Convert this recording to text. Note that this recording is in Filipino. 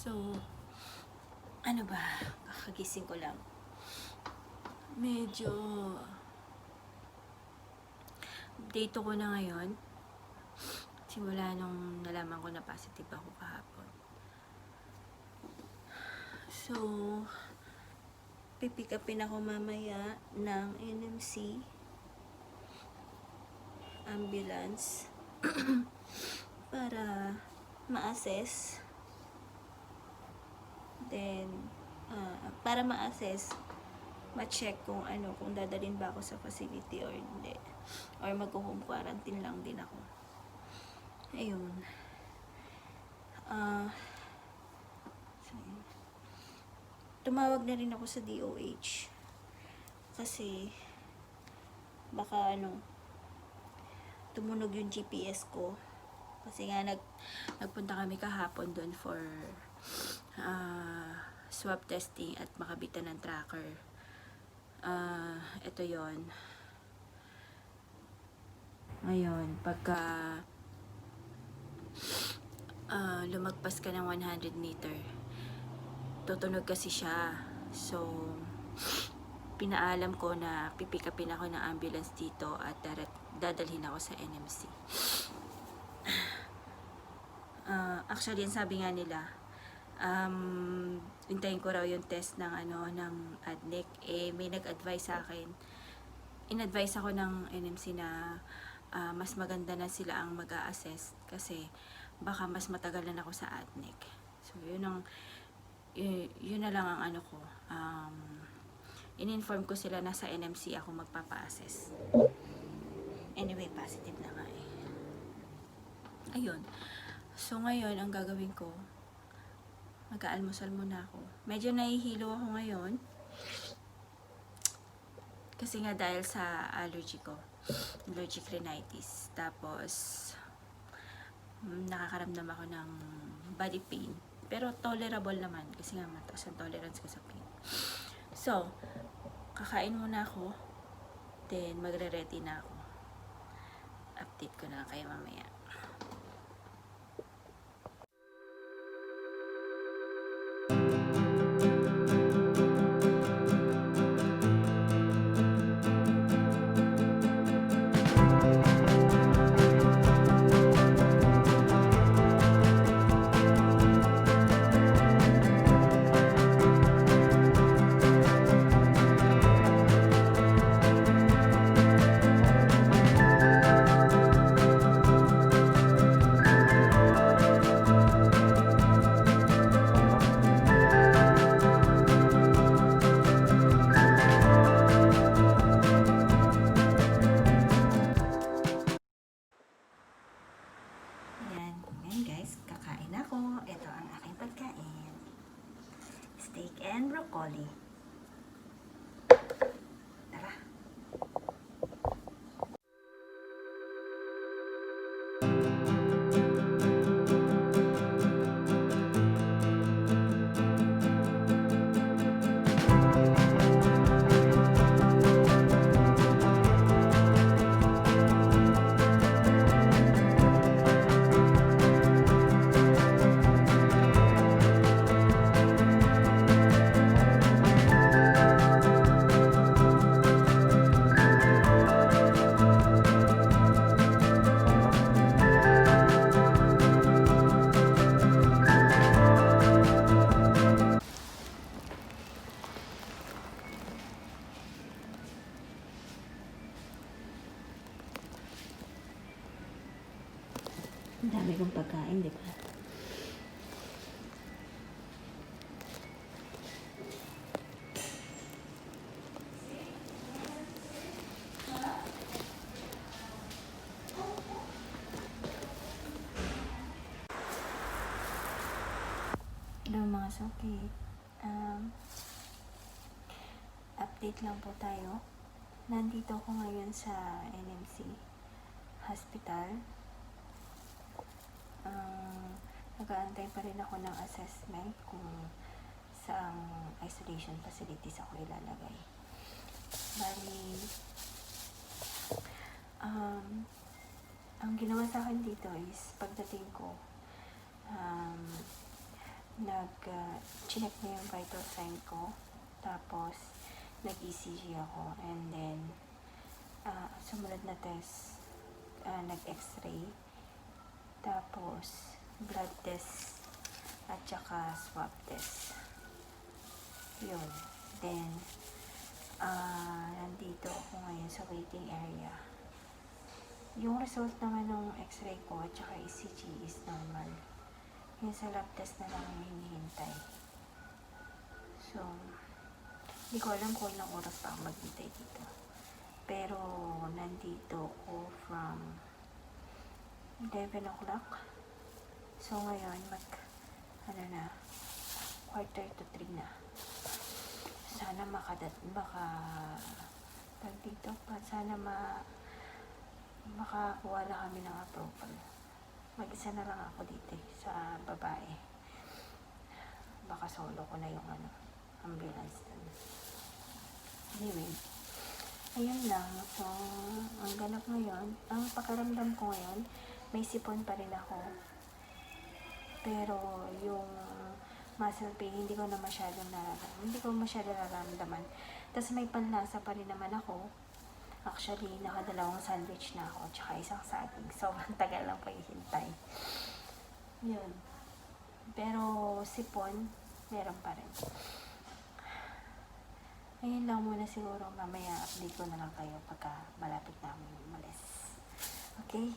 So, ano ba? Kakagising ko lang. Medyo update ko na ngayon. Simula nung nalaman ko na positive ako kahapon. So, pipick upin ako mamaya ng NMC ambulance para ma-assess. Then, para ma-assess, ma-check kung kung dadalhin ba ako sa facility or hindi. Or mag-home quarantine lang din ako. Ayun. So, tumawag na rin ako sa DOH. Kasi, baka tumunog yung GPS ko. Kasi nga, nagpunta kami kahapon doon for swab testing at makabitan ng tracker. Ito yon. Ngayon, pagka lumagpas ka ng 100 meter, tutunog kasi siya. So, pinaalam ko na pipikapin ako ng ambulance dito at dadalhin ako sa NMC. Actually, yan sabi nga nila, hintayin ko raw yung test ng ng DEC. May nag-advise sa akin. In-advise ako ng NMC na mas maganda na sila ang mag-a-assess kasi baka mas matagal na ako sa DEC. So, yun na lang ang ko. In-inform ko sila na sa NMC ako magpapa-assess. Anyway, positive na nga eh. Ayun. So, ngayon, ang gagawin ko, mag-aalmusal muna ako. Medyo nahihilo ako ngayon. Kasi nga dahil sa allergy ko. Allergic rhinitis. Tapos, nakakaramdam ako ng body pain. Pero tolerable naman. Kasi nga mataas ang tolerance ko sa pain. So, kakain muna ako. Then, magre-ready na ako. Update ko na kayo mamaya. Steak and broccoli. Tara. Ang dami kong pagkain, di ba? Hello mga suki. Update lang po tayo. Nandito ako ngayon sa NMC Hospital. Nag-aantay pa rin ako ng assessment kung saang isolation facilities ako ilalagay. Bali, ang ginawa sa akin dito is pagdating ko, Chinek na yung vital sign ko. Tapos, nag-ECG ako. And then, sumunod na test, nag-x-ray. Tapos, blood test. At saka swab test. Yun. Then, nandito ako ngayon sa waiting area. Yung result naman ng x-ray ko at saka ECG is normal. Yung sa lab test na lang yung hinihintay. So, hindi ko alam kung ilang oras pa ako maghintay dito. Pero, nandito ako from 11 o'clock. So, ngayon, quarter to 3 na. Sana makakuha na kami ng approval. Mag-isa na lang ako dito sa babae. Baka solo ko na yung ambulance dun. Anyway, ayun lang. So, ang ganap ngayon, ang pakiramdam ko ngayon, may sipon pa rin ako. Pero yung muscle pain, hindi ko masyado nararamdaman. Tapos may panlasa pa rin naman ako. Actually, nakadalawang sandwich na ako, tsaka isang saging. So, ang tagal lang paghihintay. Yun. Pero, sipon, meron pa rin. Ayun lang muna siguro. Mamaya, update ko na lang kayo pagka malapit na umalis. Okay?